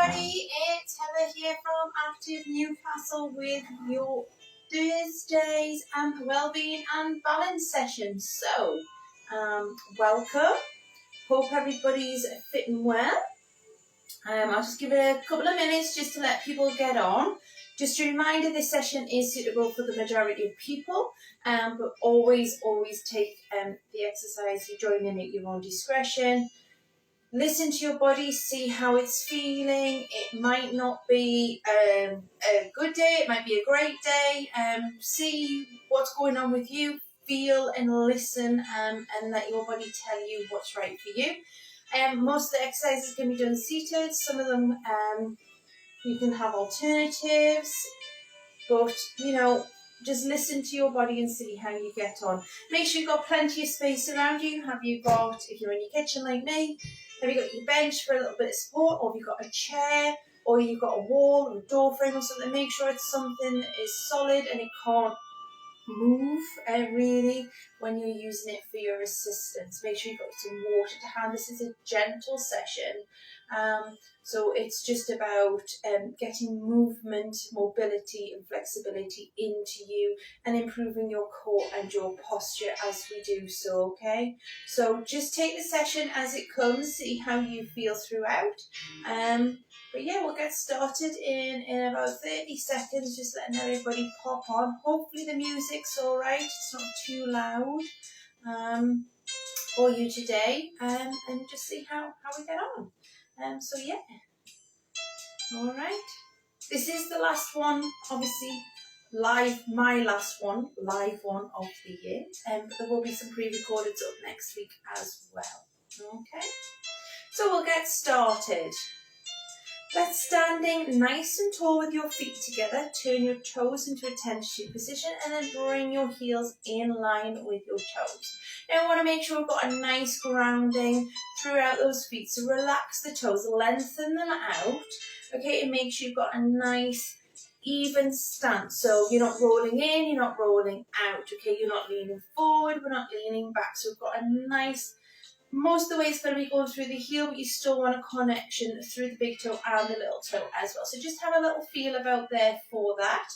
everybody, it's Heather here from Active Newcastle with your Thursdays and Wellbeing and Balance sessions. So, welcome. Hope everybody's fit and well. I'll just give it a couple of minutes just to let people get on. Just a reminder, this session is suitable for the majority of people, but always take the exercise you join in at your own discretion. Listen to your body, see how it's feeling. It might not be a good day, it might be a great day. See what's going on with you, feel and listen, and let your body tell you what's right for you. Most of the exercises can be done seated. Some of them you can have alternatives, but just listen to your body and see how you get on. Make sure you've got plenty of space around you. Have you got, if you're in your kitchen like me, have you got your bench for a little bit of support, or have you got a chair, or you've got a wall or a door frame or something? Make sure it's something that is solid and it can't move really when you're using it for your assistance. Make sure you've got some water to hand. This is a gentle session, so it's just about getting movement, mobility and flexibility into you and improving your core and your posture as we do so, okay? So just take the session as it comes, see how you feel throughout. But yeah, we'll get started in about 30 seconds, just letting everybody pop on. Hopefully the music's all right, it's not too loud for you today, and just see how we get on. So yeah, all right. This is the last one, obviously, my last one, live one of the year, but there will be some pre-recorded up next week as well, okay? So we'll get started. Let's standing nice and tall with your feet together. Turn your toes into a 10-2 position and then bring your heels in line with your toes. Now we want to make sure we've got a nice grounding throughout those feet. So relax the toes, lengthen them out, okay, and make sure you've got a nice even stance. So you're not rolling in, you're not rolling out, okay, you're not leaning forward, we're not leaning back. So we've got a nice, most of the way it's going to be going through the heel, but you still want a connection through the big toe and the little toe as well. So just have a little feel about there for that.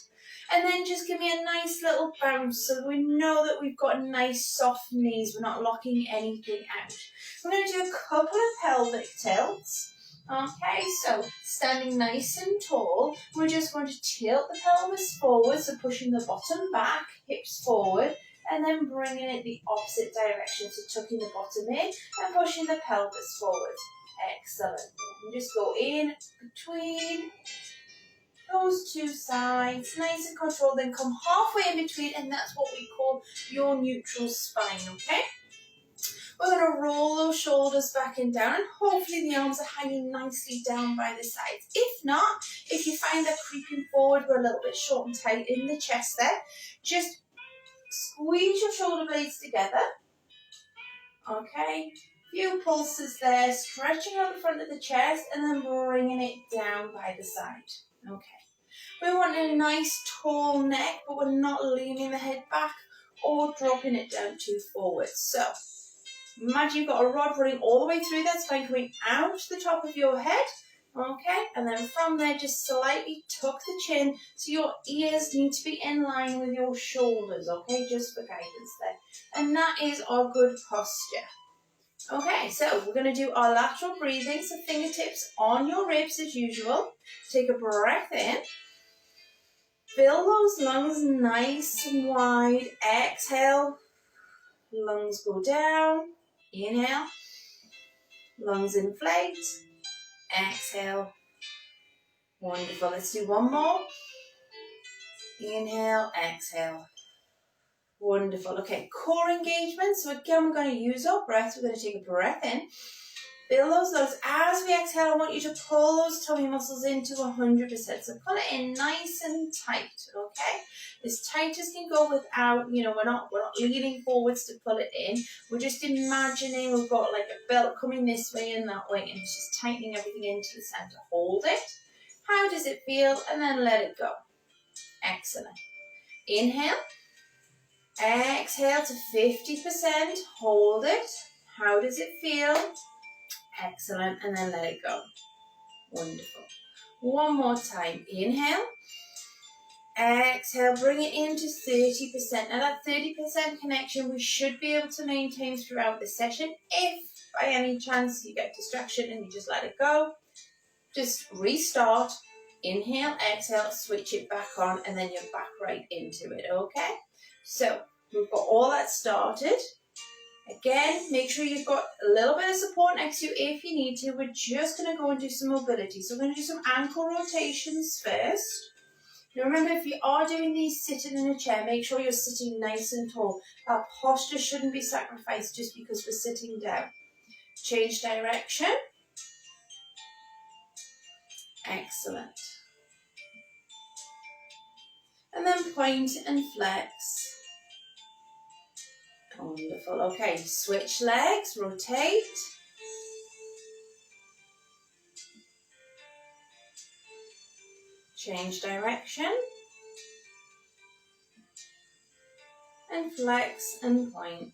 And then just give me a nice little bounce so we know that we've got nice soft knees. We're not locking anything out. We're going to do a couple of pelvic tilts. Okay, so standing nice and tall, we're just going to tilt the pelvis forward, so pushing the bottom back, hips forward, and then bringing it the opposite direction, so tucking the bottom in and pushing the pelvis forward. Excellent. And just go in between those two sides, nice and controlled, then come halfway in between, and that's what we call your neutral spine, okay? We're going to roll those shoulders back and down, and hopefully the arms are hanging nicely down by the sides. If not, if you find they're creeping forward, we're a little bit short and tight in the chest there, just squeeze your shoulder blades together, okay? Few pulses there, stretching out the front of the chest and then bringing it down by the side, okay? We want a nice tall neck, but we're not leaning the head back or dropping it down too forward. So imagine you've got a rod running all the way through that spine, coming out the top of your head, okay, and then from there just slightly tuck the chin so your ears need to be in line with your shoulders, okay, just for guidance there. And that is our good posture. Okay, so we're going to do our lateral breathing, so fingertips on your ribs as usual. Take a breath in. Fill those lungs nice and wide. Exhale, lungs go down. Inhale, lungs inflate. Exhale. Wonderful. Let's do one more. Inhale, exhale. Wonderful. Okay, core engagement. So again, we're going to use our breath. We're going to take a breath in. Fill those lungs. As we exhale, I want you to pull those tummy muscles into 100%. So pull it in nice and tight, okay? As tight as can go without, we're not leaning forwards to pull it in. We're just imagining we've got like a belt coming this way and that way, and it's just tightening everything into the center. Hold it. How does it feel? And then let it go. Excellent. Inhale. Exhale to 50%. Hold it. How does it feel? Excellent. And then let it go. Wonderful. One more time. Inhale. Exhale, bring it into 30%. Now that 30% connection we should be able to maintain throughout the session. If by any chance you get distraction and you just let it go, just restart, inhale, exhale, switch it back on, and then you're back right into it, okay? So we've got all that started. Again, make sure you've got a little bit of support next to you if you need to. We're just going to go and do some mobility. So we're going to do some ankle rotations first. Now remember, if you are doing these sitting in a chair, make sure you're sitting nice and tall. Our posture shouldn't be sacrificed just because we're sitting down. Change direction. Excellent. And then point and flex. Wonderful. Okay, switch legs, rotate. Change direction. And flex and point.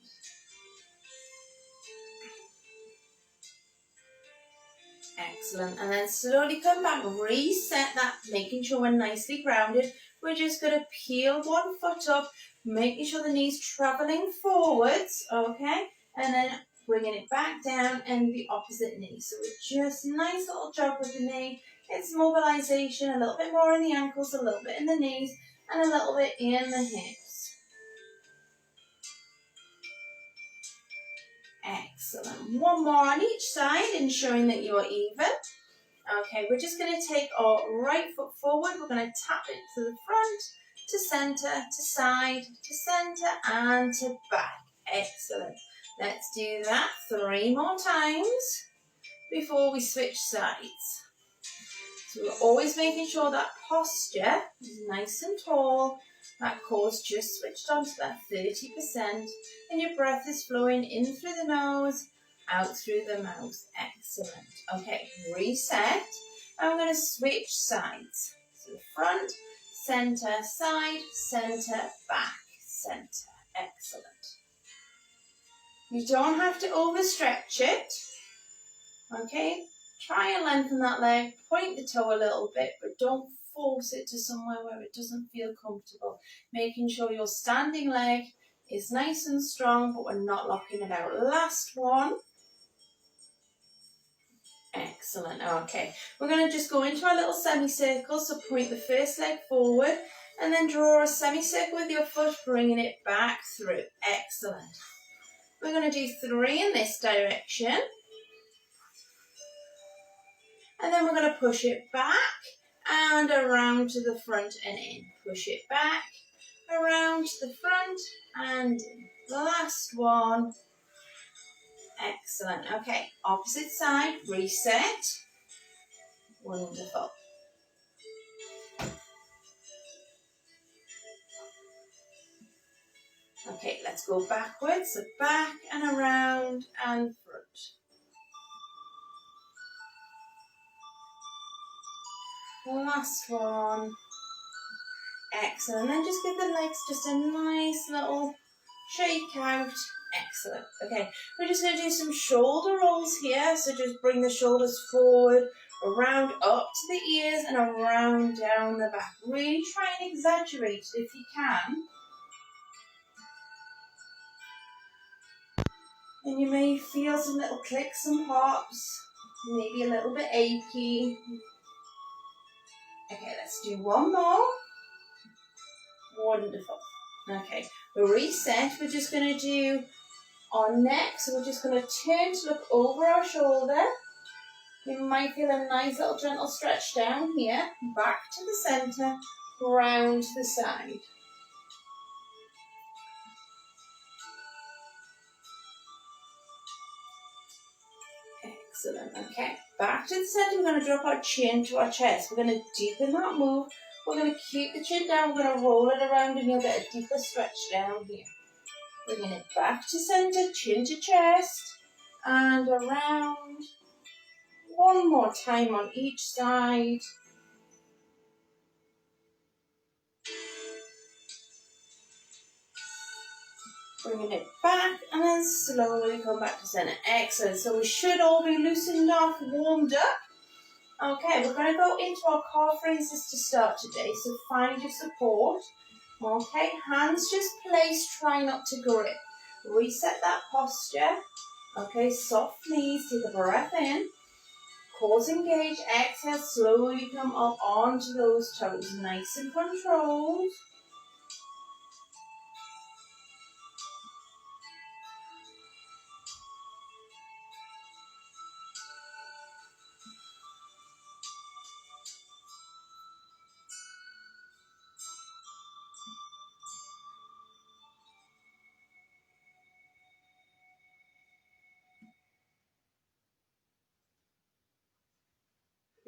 Excellent. And then slowly come back, reset that, making sure we're nicely grounded. We're just going to peel one foot up, making sure the knee's traveling forwards, okay? And then bringing it back down and the opposite knee. So we're just nice little jog with the knee. It's mobilization, a little bit more in the ankles, a little bit in the knees, and a little bit in the hips. Excellent. One more on each side, ensuring that you're even. Okay, we're just going to take our right foot forward. We're going to tap it to the front, to centre, to side, to centre, and to back. Excellent. Let's do that 3 more times before we switch sides. So we're always making sure that posture is nice and tall. That core's just switched on to that 30%. And your breath is flowing in through the nose, out through the mouth. Excellent. Okay, reset. I'm going to switch sides. So front, centre, side, centre, back, centre. Excellent. You don't have to overstretch it. Okay, try and lengthen that leg, point the toe a little bit, but don't force it to somewhere where it doesn't feel comfortable. Making sure your standing leg is nice and strong, but we're not locking it out. Last one. Excellent. Okay, we're going to just go into our little semicircle. So point the first leg forward and then draw a semicircle with your foot, bringing it back through. Excellent. We're going to do 3 in this direction. And then we're going to push it back and around to the front and in. Push it back, around to the front and in. The last one. Excellent. Okay, opposite side, reset. Wonderful. Okay, let's go backwards. So back and around and front. Last one. Excellent. Then just give the legs just a nice little shake out. Excellent. Okay, we're just going to do some shoulder rolls here. So just bring the shoulders forward, around up to the ears and around down the back. Really try and exaggerate it if you can. And you may feel some little clicks and pops, maybe a little bit achy. Okay, let's do one more. Wonderful. Okay, we'll reset. We're just going to do our neck. So we're just going to turn to look over our shoulder. You might feel a nice little gentle stretch down here. Back to the centre, round to the side. Excellent. Okay, back to the centre. We're going to drop our chin to our chest. We're going to deepen that move. We're going to keep the chin down. We're going to roll it around and you'll get a deeper stretch down here. Bringing it back to centre, chin to chest, and around. One more time on each side. Bringing it back and then slowly come back to centre. Excellent. So we should all be loosened off, warmed up. Okay, we're going to go into our calf raises to start today, so find your support. Okay, hands just placed, try not to grip. Reset that posture. Okay, soft knees, take a breath in. Core engage, exhale, slowly come up onto those toes, nice and controlled.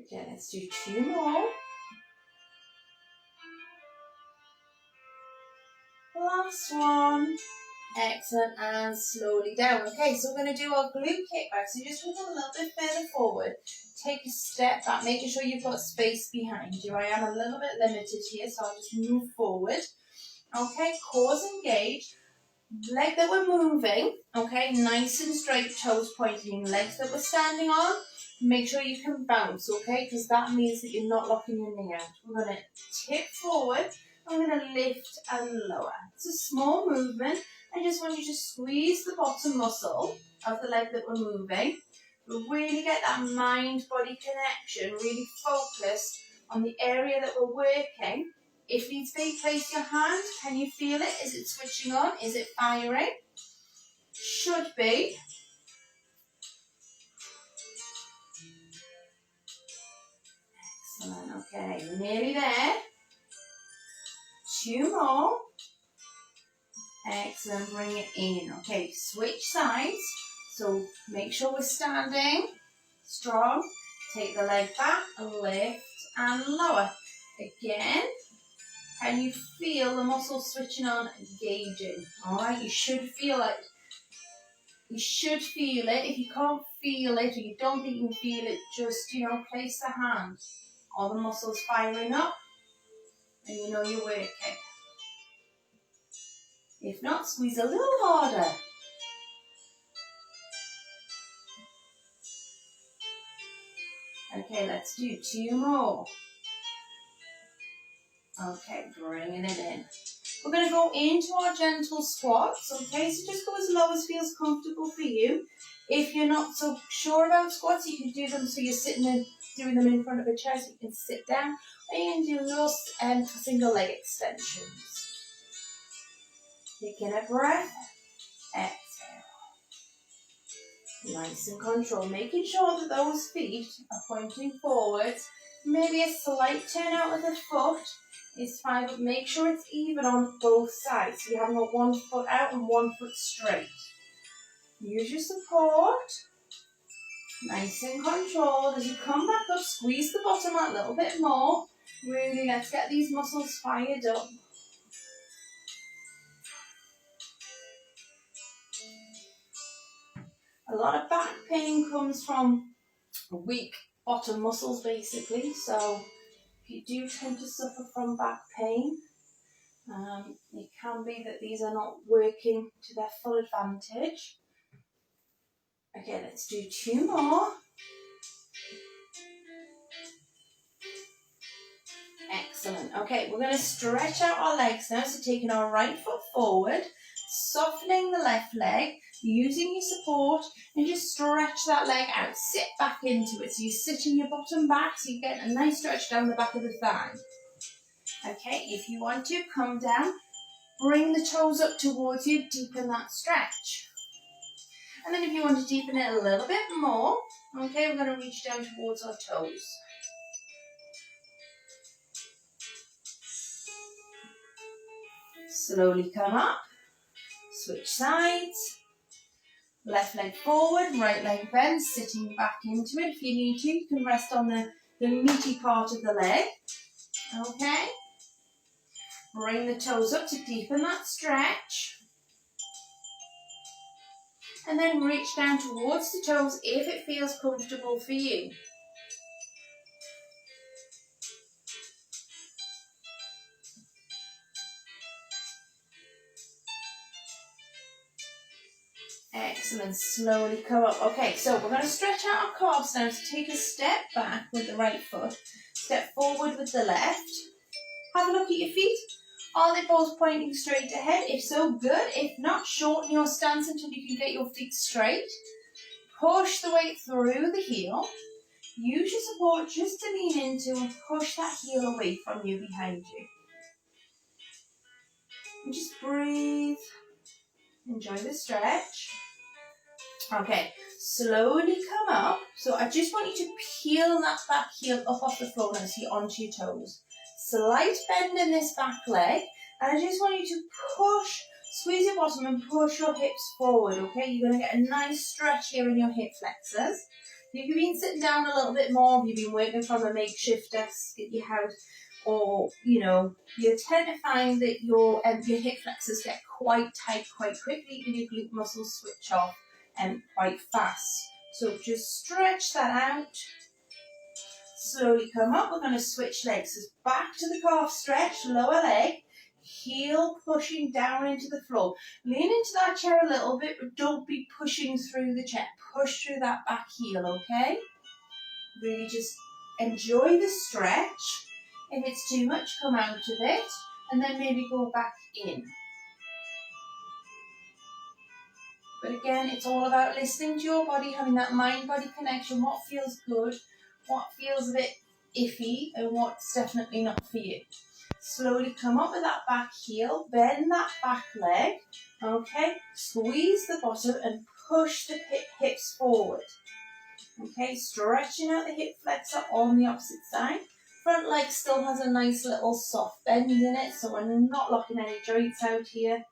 Okay, let's do 2 more. Last one. Excellent, and slowly down. Okay, so we're going to do our glute kickback. So just move a little bit further forward. Take a step back, making sure you've got space behind you. I am a little bit limited here, so I'll just move forward. Okay, core engaged. Leg that we're moving, okay, nice and straight, toes pointing. Legs that we're standing on, make sure you can bounce, okay, because that means that you're not locking your knee out. We're going to tip forward, I'm going to lift and lower. It's a small movement. I just want you to squeeze the bottom muscle of the leg that we're moving. Really get that mind-body connection, really focus on the area that we're working. If needs be, place your hand. Can you feel it? Is it switching on? Is it firing? Should be. Excellent. Okay, we're nearly there. 2 more. Excellent. Bring it in. Okay, switch sides. So make sure we're standing strong. Take the leg back, lift and lower. Again. Can you feel the muscles switching on, engaging? All right, you should feel it. You should feel it. If you can't feel it or you don't think you can feel it, just, place the hand on the muscles firing up and you know you're working. If not, squeeze a little harder. Okay, let's do 2 more. Okay, bringing it in. We're going to go into our gentle squats, okay? So just go as low as feels comfortable for you. If you're not so sure about squats, you can do them so you're sitting and doing them in front of a chair so you can sit down. Or you can do little single leg extensions. Taking a breath, exhale. Nice and controlled, making sure that those feet are pointing forwards. Maybe a slight turn out of the foot is fine, but make sure it's even on both sides. So you haven't got one foot out and one foot straight. Use your support. Nice and controlled. As you come back up, squeeze the bottom out a little bit more. Really, let's get these muscles fired up. A lot of back pain comes from weak bottom muscles, basically. So if you do tend to suffer from back pain, it can be that these are not working to their full advantage. Okay, let's do 2 more. Excellent. Okay, we're going to stretch out our legs now. So taking our right foot forward, softening the left leg, using your support, and just stretch that leg out. Sit back into it. So you're sitting your bottom back, so you get a nice stretch down the back of the thigh. Okay, if you want to, come down, bring the toes up towards you, deepen that stretch. And then if you want to deepen it a little bit more, okay, we're going to reach down towards our toes. Slowly come up, switch sides, left leg forward, right leg bends, sitting back into it. If you need to, you can rest on the meaty part of the leg. Okay, bring the toes up to deepen that stretch. And then reach down towards the toes if it feels comfortable for you. Excellent. Slowly come up. Okay, so we're going to stretch out our calves now. So take a step back with the right foot. Step forward with the left. Have a look at your feet. Are they both pointing straight ahead? If so, good. If not, shorten your stance until you can get your feet straight. Push the weight through the heel. Use your support just to lean into and push that heel away from you behind you. And just breathe. Enjoy the stretch. Okay, slowly come up. So I just want you to peel that back heel up off the floor now so you're onto your toes. Slight bend in this back leg. And I just want you to push, squeeze your bottom and push your hips forward, okay? You're going to get a nice stretch here in your hip flexors. If you've been sitting down a little bit more, if you've been working from a makeshift desk at your house, or, you tend to find that your hip flexors get quite tight quite quickly and your glute muscles switch off quite fast. So just stretch that out. Slowly come up. We're going to switch legs. So back to the calf stretch, lower leg, heel pushing down into the floor. Lean into that chair a little bit, but don't be pushing through the chair. Push through that back heel, okay? Really just enjoy the stretch. If it's too much, come out of it, and then maybe go back in. But again, it's all about listening to your body, having that mind-body connection, what feels good, what feels a bit iffy, and what's definitely not for you. Slowly come up with that back heel, bend that back leg, okay? Squeeze the bottom and push the hips forward. Okay, stretching out the hip flexor on the opposite side. Front leg still has a nice little soft bend in it, so we're not locking any joints out here.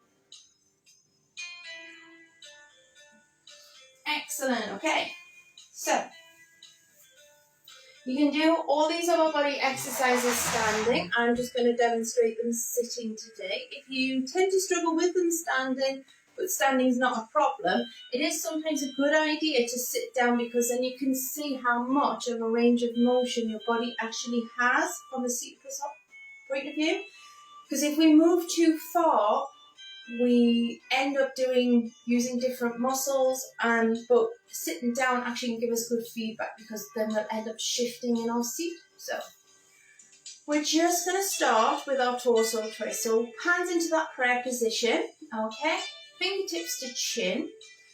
Excellent, okay. So, you can do all these upper body exercises standing. I'm just going to demonstrate them sitting today. If you tend to struggle with them standing, but standing is not a problem, it is sometimes a good idea to sit down because then you can see how much of a range of motion your body actually has from a seat point of view. Because if we move too far, we end up using different muscles, but sitting down actually can give us good feedback because then we'll end up shifting in our seat. So we're just going to start with our torso twist. So hands into that prayer position, okay? Fingertips to chin.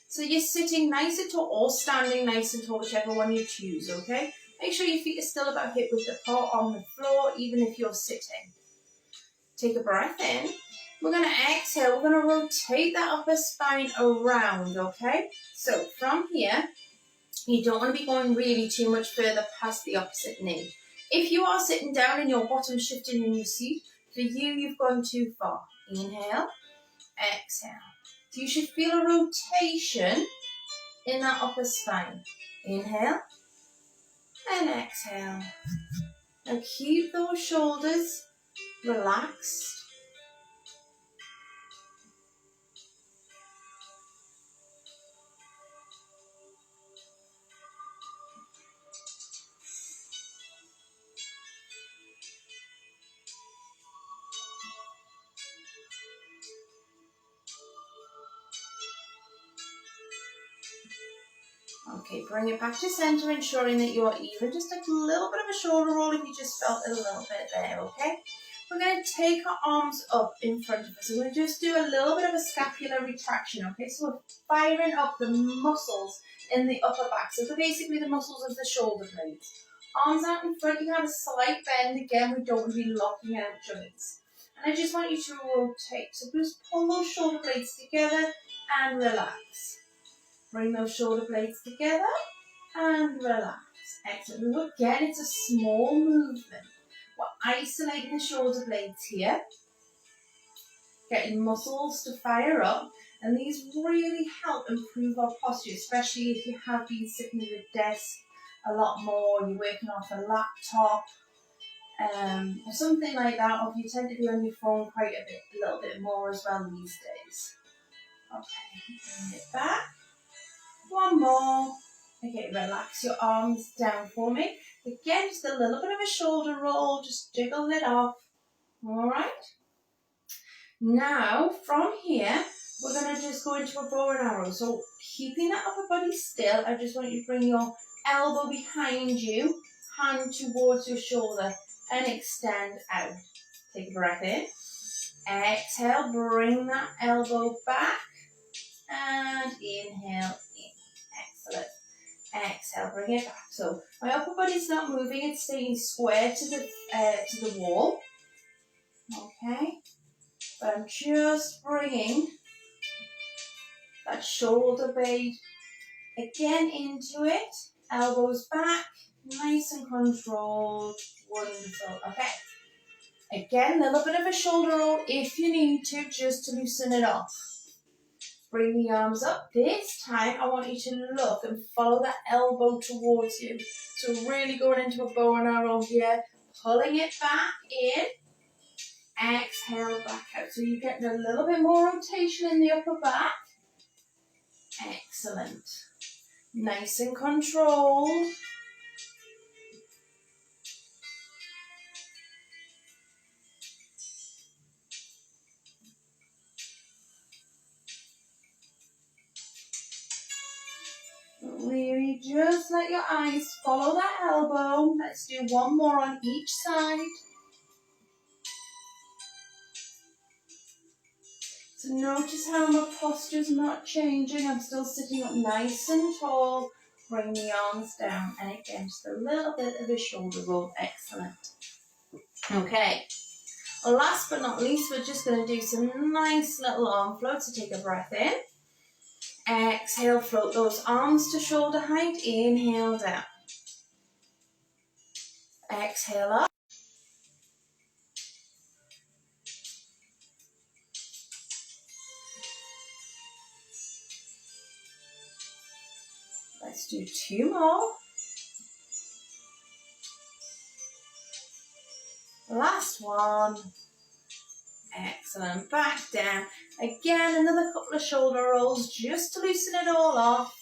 So you're sitting nice and tall or standing nice and tall, whichever one you choose, okay? Make sure your feet are still about hip width apart on the floor, even if you're sitting. Take a breath in. We're going to exhale. We're going to rotate that upper spine around, okay? So from here, you don't want to be going really too much further past the opposite knee. If you are sitting down and your bottom shifting in your seat, for you, you've gone too far. Inhale, exhale. So you should feel a rotation in that upper spine. Inhale and exhale. Now keep those shoulders relaxed. Okay, bring it back to center, ensuring that you're even. Just a little bit of a shoulder roll if you just felt it a little bit there, okay? We're going to take our arms up in front of us. We're going to just do a little bit of a scapular retraction, okay? So we're firing up the muscles in the upper back. So basically the muscles of the shoulder blades. Arms out in front, you have a slight bend. Again, we don't want to be locking out joints. And I just want you to rotate. So just pull those shoulder blades together and relax. Bring those shoulder blades together and relax. Excellent. Again, it's a small movement. We're isolating the shoulder blades here, getting muscles to fire up, and these really help improve our posture, especially if you have been sitting at a desk a lot more, you're working off a laptop, or something like that, or if you tend to be on your phone quite a little bit more as well these days. Okay, bring it back. One more. Okay, relax your arms down for me. Again, just a little bit of a shoulder roll, just jiggle it off. All right. Now, from here, we're going to just go into a bow and arrow. So, keeping that upper body still, I just want you to bring your elbow behind you, hand towards your shoulder, and extend out. Take a breath in. Exhale, bring that elbow back, and inhale in. Excellent. Exhale, bring it back. So my upper body's not moving; it's staying square to the wall. Okay, but I'm just bringing that shoulder blade again into it. Elbows back, nice and controlled. Wonderful. Okay. Again, a little bit of a shoulder roll if you need to, just to loosen it off. Bring the arms up. This time, I want you to look and follow that elbow towards you. So really going into a bow and arrow here, pulling it back in. Exhale, back out. So you're getting a little bit more rotation in the upper back. Excellent. Nice and controlled. Really just let your eyes follow that elbow. Let's do one more on each side. So notice how my posture's not changing. I'm still sitting up nice and tall. Bring the arms down. And again, just a little bit of a shoulder roll. Excellent. Okay. Last but not least, we're just going to do some nice little arm floats. So take a breath in. Exhale, float those arms to shoulder height. Inhale down. Exhale up. Let's do two more. Last one. Excellent. Back down. Again, another couple of shoulder rolls just to loosen it all off.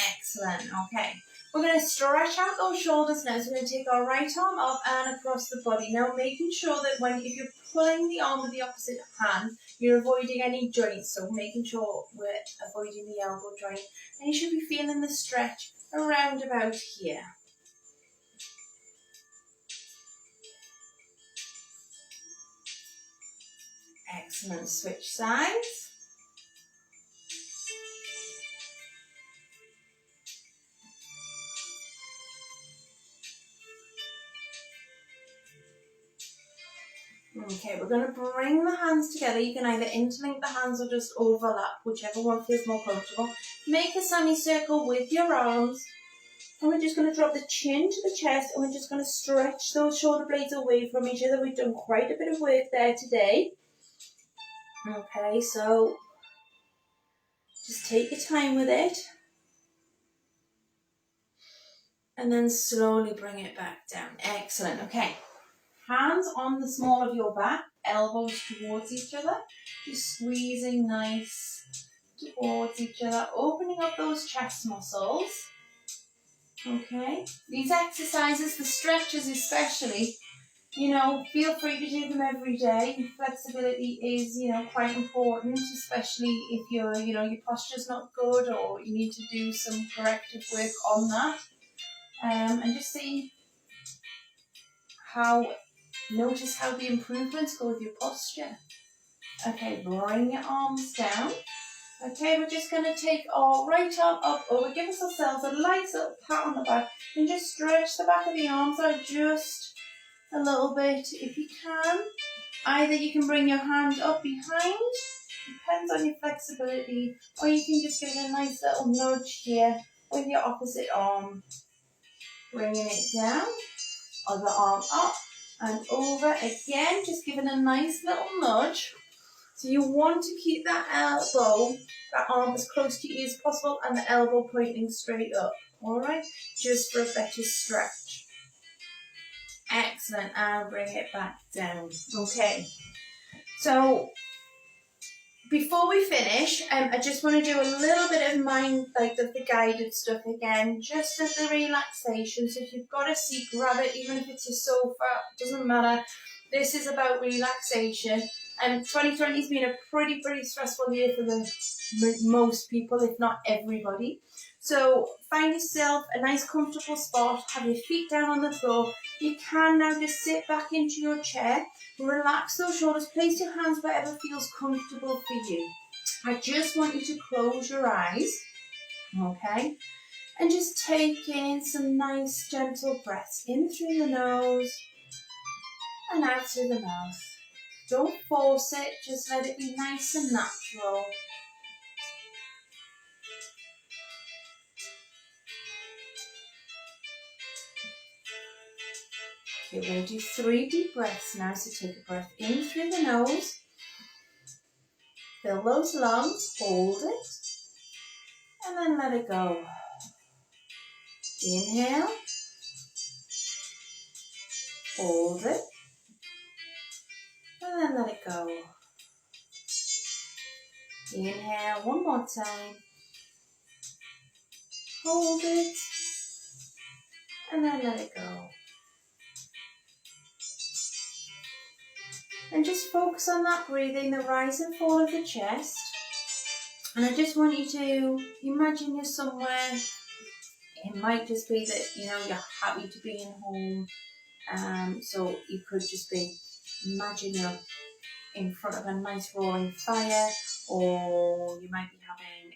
Excellent. Okay. We're going to stretch out those shoulders now. So we're going to take our right arm up and across the body. Now making sure that if you're pulling the arm with the opposite hand, you're avoiding any joints. So making sure we're avoiding the elbow joint. And you should be feeling the stretch around about here. Excellent. Switch sides. Okay, we're going to bring the hands together. You can either interlink the hands or just overlap, whichever one feels more comfortable. Make a semicircle with your arms. And we're just going to drop the chin to the chest, and we're just going to stretch those shoulder blades away from each other. We've done quite a bit of work there today. Okay, so just take your time with it. And then slowly bring it back down. Excellent. Okay. Hands on the small of your back, elbows towards each other. Just squeezing nice towards each other, opening up those chest muscles. Okay. These exercises, the stretches especially, feel free to do them every day. Flexibility is, quite important, especially if your posture's not good or you need to do some corrective work on that. And just see notice how the improvements go with your posture. Okay, bring your arms down. Okay, we're just going to take our right arm up over, give ourselves a light little pat on the back, and just stretch the back of the arms out just a little bit if you can. Either you can bring your hand up behind, depends on your flexibility, or you can just give it a nice little nudge here with your opposite arm. Bringing it down, other arm up and over again, just giving a nice little nudge. So you want to keep that arm as close to you as possible and the elbow pointing straight up, alright? Just for a better stretch. Excellent, and bring it back down. Okay, so before we finish, I just want to do a little bit of the guided stuff again, just as a relaxation. So if you've got a seat, grab it, even if it's a sofa, doesn't matter. This is about relaxation. 2020 has been a pretty stressful year for most people, if not everybody. So find yourself a nice comfortable spot, have your feet down on the floor. You can now just sit back into your chair, relax those shoulders, place your hands wherever feels comfortable for you. I just want you to close your eyes, okay? And just take in some nice gentle breaths in through the nose and out through the mouth. Don't force it, just let it be nice and natural. Okay, we're going to do 3 deep breaths now. So take a breath in through the nose. Fill those lungs, hold it, and then let it go. Inhale, hold it, and then let it go. Inhale one more time, hold it, and then let it go. And just focus on that breathing, the rise and fall of the chest. And I just want you to imagine you're somewhere. It might just be that, you're happy to be in home. So you could just be, imagine you're in front of a nice roaring fire, or you might be having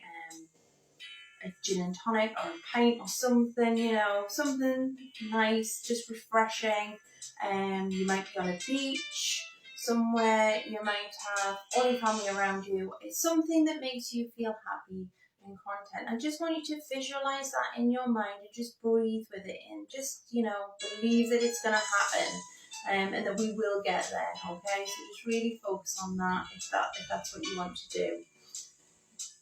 a gin and tonic or a pint or something, something nice, just refreshing. You might be on a beach somewhere, you might have all your family around you. It's something that makes you feel happy and content. I just want you to visualize that in your mind and just breathe with it and just, believe that it's going to happen and that we will get there, okay? So just really focus on that if that's what you want to do.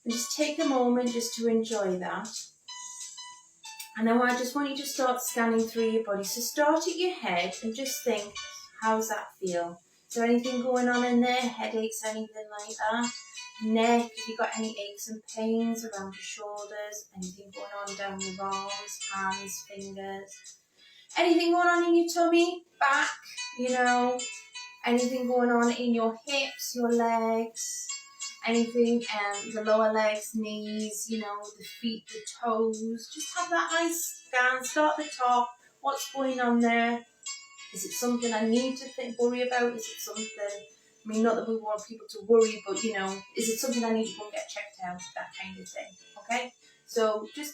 And just take a moment just to enjoy that. And now I just want you to start scanning through your body. So start at your head and just think, how's that feel? Is there anything going on in there? Headaches, anything like that? Neck, have you got any aches and pains around your shoulders? Anything going on down your arms, hands, fingers? Anything going on in your tummy, back, anything going on in your hips, your legs? Anything, the lower legs, knees, the feet, the toes. Just have that nice scan. Start at the top. What's going on there? Is it something I need to worry about? Is it something, not that we want people to worry, but, is it something I need to go and get checked out? That kind of thing, okay? So just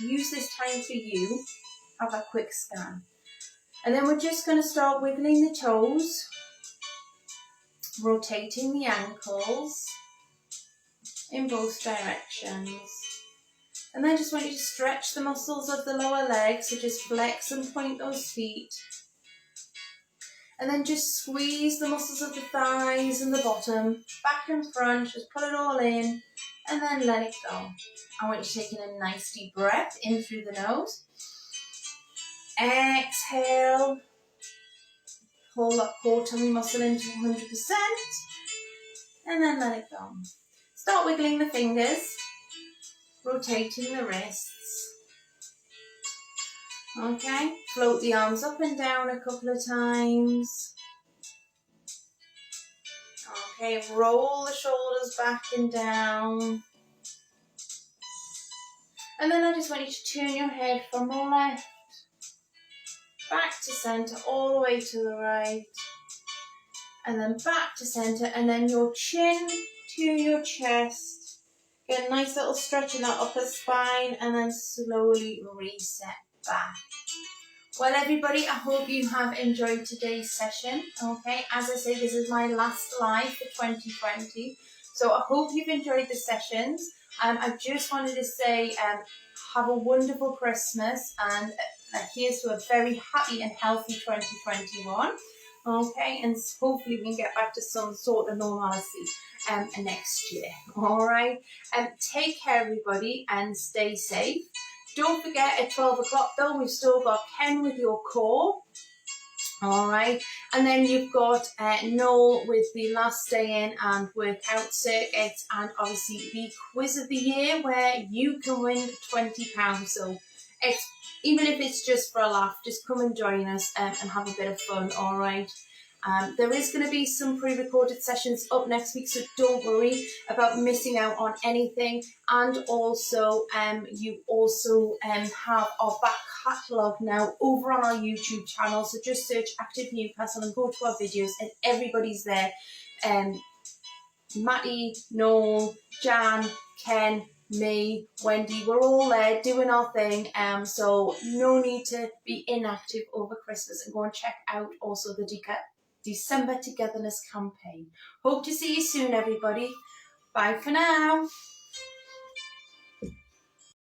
use this time for you. Have a quick scan. And then we're just going to start wiggling the toes, rotating the ankles in both directions. And then I just want you to stretch the muscles of the lower legs, so just flex and point those feet. And then just squeeze the muscles of the thighs and the bottom, back and front, just pull it all in, and then let it go. I want you taking a nice deep breath in through the nose. Exhale. Pull that core tummy muscle into 100%, and then let it go. Start wiggling the fingers, rotating the wrists. Okay, float the arms up and down a couple of times. Okay, roll the shoulders back and down. And then I just want you to turn your head from the left, back to centre, all the way to the right. And then back to centre, and then your chin to your chest. Get a nice little stretch in that upper spine, and then slowly reset back. Well, everybody, I hope you have enjoyed today's session. Okay, as I say, this is my last live for 2020. So I hope you've enjoyed the sessions. I just wanted to say have a wonderful Christmas, and here's to a very happy and healthy 2021. Okay, and hopefully we can get back to some sort of normalcy next year. All right, take care, everybody, and stay safe. Don't forget, at 12 o'clock though, we've still got Ken with your core. All right, and then you've got Noel with the last day in and workout circuits, and obviously the quiz of the year where you can win £20. So even if it's just for a laugh, just come and join us and have a bit of fun. All right. There is going to be some pre-recorded sessions up next week, so don't worry about missing out on anything. And also, you also have our back catalogue now over on our YouTube channel. So just search Active Newcastle and go to our videos, and everybody's there. Matty, Noel, Jan, Ken, me, Wendy, we're all there doing our thing. So no need to be inactive over Christmas, and go and check out also the December Togetherness campaign. Hope to see you soon, everybody. Bye for now.